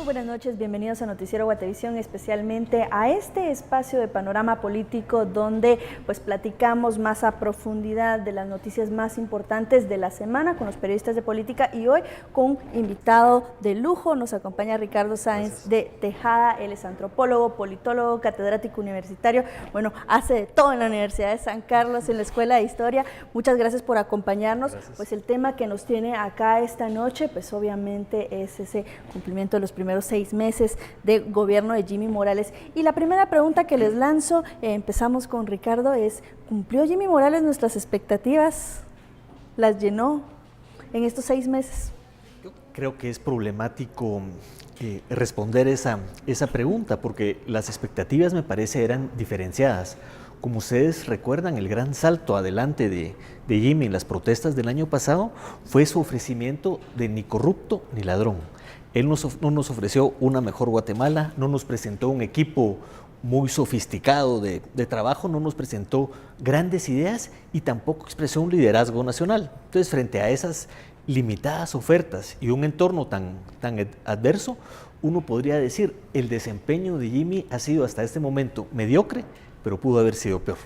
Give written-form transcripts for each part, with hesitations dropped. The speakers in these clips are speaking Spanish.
buenas noches, bienvenidos a Noticiero Guatevisión, especialmente a este espacio de panorama político donde pues platicamos más a profundidad de las noticias más importantes de la semana con los periodistas de política, y hoy con un invitado de lujo. Nos acompaña Ricardo Sáenz de Tejada. Él es antropólogo, politólogo, catedrático universitario, bueno, hace de todo en la Universidad de San Carlos, en la Escuela de Historia. Muchas gracias por acompañarnos. Gracias. Pues el tema que nos tiene acá esta noche, pues obviamente es ese cumplimiento de los primeros 6 meses de gobierno de Jimmy Morales. Y la primera pregunta que les lanzo, empezamos con Ricardo, es: ¿cumplió Jimmy Morales nuestras expectativas? ¿Las llenó en estos 6 meses? Yo creo que es problemático responder esa pregunta, porque las expectativas, me parece, eran diferenciadas. Como ustedes recuerdan, el gran salto adelante de Jimmy en las protestas del año pasado fue su ofrecimiento de ni corrupto ni ladrón. Él no nos ofreció una mejor Guatemala, no nos presentó un equipo muy sofisticado de trabajo, no nos presentó grandes ideas y tampoco expresó un liderazgo nacional. Entonces, frente a esas limitadas ofertas y un entorno tan adverso, uno podría decir, el desempeño de Jimmy ha sido hasta este momento mediocre, pero pudo haber sido peor.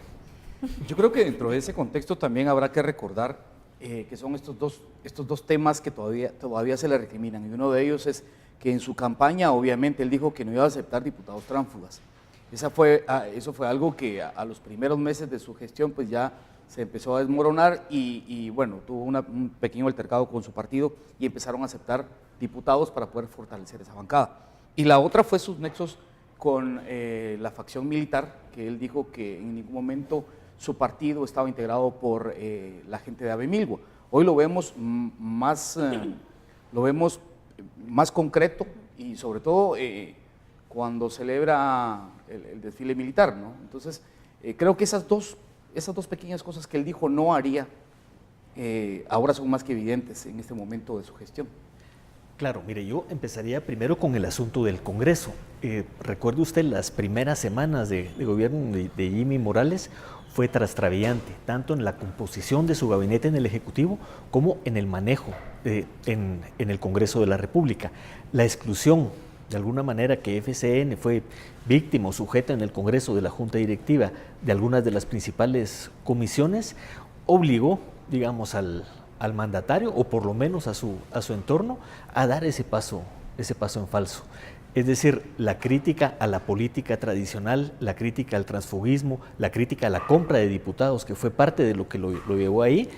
Yo creo que dentro de ese contexto también habrá que recordar que son estos dos temas que todavía se le recriminan, y uno de ellos es que en su campaña, obviamente, él dijo que no iba a aceptar diputados tránsfugas. Eso fue algo que a los primeros meses de su gestión pues ya se empezó a desmoronar y bueno, tuvo un pequeño altercado con su partido y empezaron a aceptar diputados para poder fortalecer esa bancada. Y la otra fue sus nexos con la facción militar, que él dijo que en ningún momento su partido estaba integrado por la gente de Avemilgua. Hoy lo vemos más concreto, y sobre todo cuando celebra el desfile militar, ¿no? Entonces, creo que esas dos pequeñas cosas que él dijo no haría, ahora son más que evidentes en este momento de su gestión. Claro, mire, yo empezaría primero con el asunto del Congreso. Recuerde usted, las primeras semanas de gobierno de Jimmy Morales fue trastabillante, tanto en la composición de su gabinete en el Ejecutivo como en el manejo en el Congreso de la República. La exclusión, de alguna manera, que FCN fue víctima o sujeta en el Congreso de la Junta Directiva de algunas de las principales comisiones, obligó, digamos, al mandatario, o por lo menos a su entorno, a dar ese paso en falso. Es decir, la crítica a la política tradicional, la crítica al transfugismo, la crítica a la compra de diputados, que fue parte de lo que lo llevó ahí.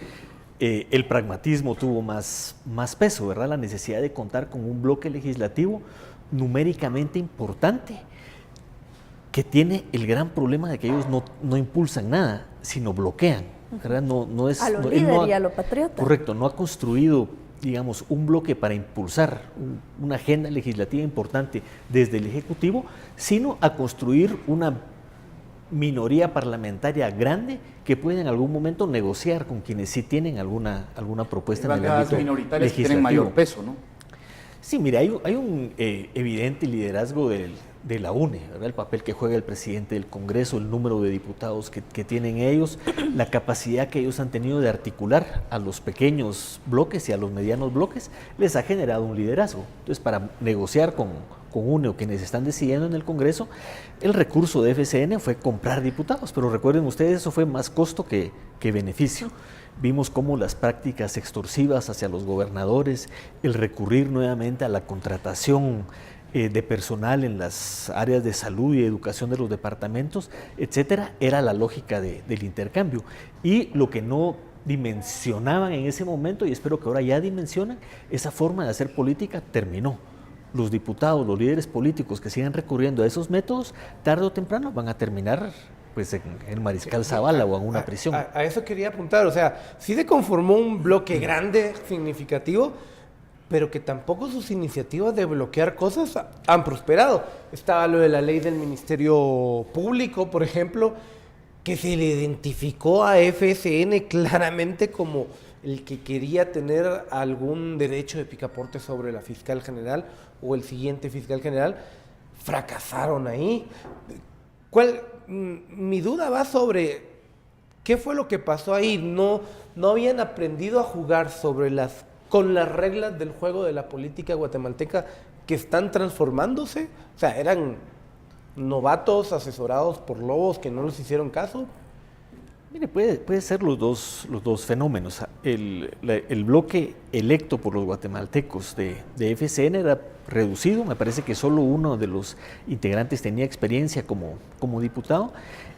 El pragmatismo tuvo más peso, ¿verdad? La necesidad de contar con un bloque legislativo numéricamente importante, que tiene el gran problema de que ellos no impulsan nada, sino bloquean, ¿verdad? No es, a lo líder y a lo patriota. Correcto, no ha construido, digamos, un bloque para impulsar una agenda legislativa importante desde el Ejecutivo, sino a construir una minoría parlamentaria grande que puede en algún momento negociar con quienes sí tienen alguna propuesta en el ámbito minoritarias legislativo. Que tienen mayor peso, ¿no? Sí, mire, hay un evidente liderazgo de la UNE, ¿verdad? El papel que juega el presidente del Congreso, el número de diputados que tienen ellos, la capacidad que ellos han tenido de articular a los pequeños bloques y a los medianos bloques, les ha generado un liderazgo. Entonces, para negociar con UNE o quienes están decidiendo en el Congreso, el recurso de FCN fue comprar diputados, pero recuerden ustedes, eso fue más costo que beneficio. Vimos cómo las prácticas extorsivas hacia los gobernadores, el recurrir nuevamente a la contratación de personal en las áreas de salud y educación de los departamentos, etcétera, era la lógica del intercambio. Y lo que no dimensionaban en ese momento, y espero que ahora ya dimensionan, esa forma de hacer política terminó. Los diputados, los líderes políticos que sigan recurriendo a esos métodos, tarde o temprano van a terminar pues en el Mariscal Zavala o en una prisión. A eso quería apuntar, o sea, sí se conformó un bloque grande, significativo, pero que tampoco sus iniciativas de bloquear cosas han prosperado. Estaba lo de la ley del Ministerio Público, por ejemplo, que se le identificó a FCN claramente como el que quería tener algún derecho de picaporte sobre la fiscal general o el siguiente fiscal general. Fracasaron ahí. Mi duda va sobre qué fue lo que pasó ahí. No habían aprendido a jugar con las reglas del juego de la política guatemalteca que están transformándose? O sea, eran novatos asesorados por lobos que no les hicieron caso. Mire, puede ser los dos fenómenos. El bloque electo por los guatemaltecos de FCN era reducido, me parece que solo uno de los integrantes tenía experiencia como diputado,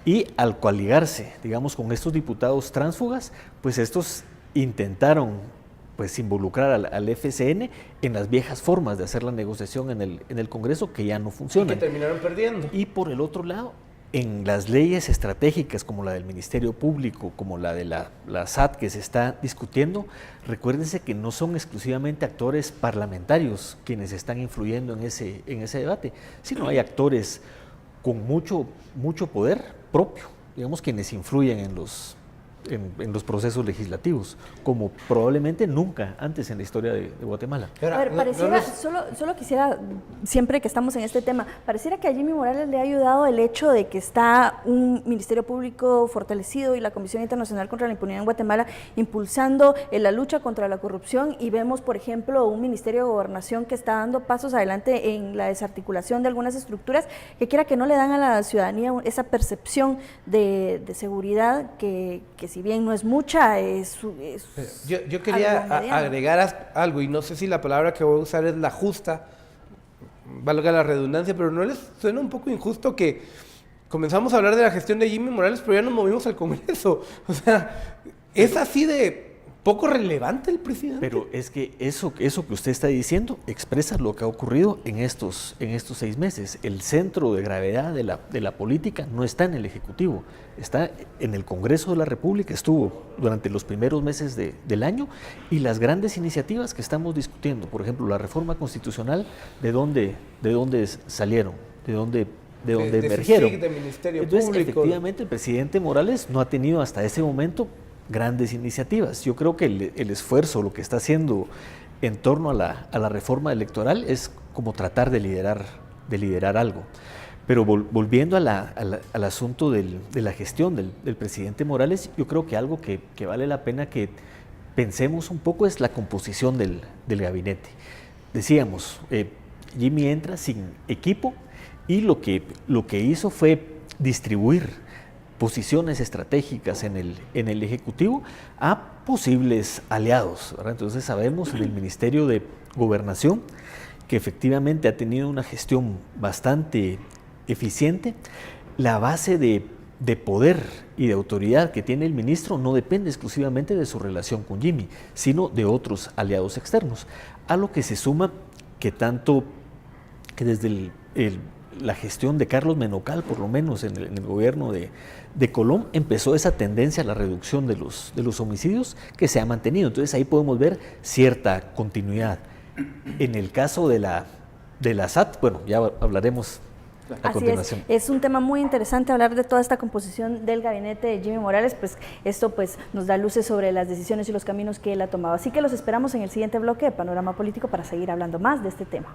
y al coaligarse, digamos, con estos diputados tránsfugas, pues estos intentaron pues involucrar al FCN en las viejas formas de hacer la negociación en el Congreso, que ya no funcionan. Y que terminaron perdiendo. Y por el otro lado, en las leyes estratégicas como la del Ministerio Público, como la de la SAT que se está discutiendo, recuérdense que no son exclusivamente actores parlamentarios quienes están influyendo en ese debate, sino hay actores con mucho poder propio, digamos, quienes influyen en los procesos legislativos, como probablemente nunca antes en la historia de Guatemala. A ver, pareciera, solo quisiera, siempre que estamos en este tema, pareciera que a Jimmy Morales le ha ayudado el hecho de que está un Ministerio Público fortalecido y la Comisión Internacional contra la Impunidad en Guatemala impulsando la lucha contra la corrupción, y vemos, por ejemplo, un Ministerio de Gobernación que está dando pasos adelante en la desarticulación de algunas estructuras que quiera que no le dan a la ciudadanía esa percepción de seguridad que si bien no es mucha, yo quería agregar algo, y no sé si la palabra que voy a usar es la justa, valga la redundancia, pero ¿no les suena un poco injusto que comenzamos a hablar de la gestión de Jimmy Morales, pero ya nos movimos al Congreso? O sea, ¿es así de poco relevante el presidente? Pero es que eso que usted está diciendo expresa lo que ha ocurrido en estos 6 meses. El centro de gravedad de la política no está en el Ejecutivo, está en el Congreso de la República, estuvo durante los primeros meses del año, y las grandes iniciativas que estamos discutiendo, por ejemplo, la reforma constitucional, ¿de dónde salieron? ¿De dónde emergieron? De Ministerio Entonces, Público. efectivamente, el presidente Morales no ha tenido hasta ese momento grandes iniciativas. Yo creo que el esfuerzo, lo que está haciendo en torno a la reforma electoral es como tratar de liderar algo. Pero volviendo al asunto de la gestión del presidente Morales, yo creo que algo que vale la pena que pensemos un poco es la composición del gabinete. Decíamos, Jimmy entra sin equipo, y lo que hizo fue distribuir posiciones estratégicas en el Ejecutivo a posibles aliados, ¿verdad? Entonces sabemos del Ministerio de Gobernación que efectivamente ha tenido una gestión bastante eficiente. La base de poder y de autoridad que tiene el ministro no depende exclusivamente de su relación con Jimmy, sino de otros aliados externos, a lo que se suma que desde la gestión de Carlos Menocal, por lo menos en el gobierno de Colom, empezó esa tendencia a la reducción de los homicidios que se ha mantenido. Entonces ahí podemos ver cierta continuidad. En el caso de la SAT, bueno, ya hablaremos a continuación. Es un tema muy interesante hablar de toda esta composición del gabinete de Jimmy Morales, pues esto pues nos da luces sobre las decisiones y los caminos que él ha tomado. Así que los esperamos en el siguiente bloque de Panorama Político para seguir hablando más de este tema.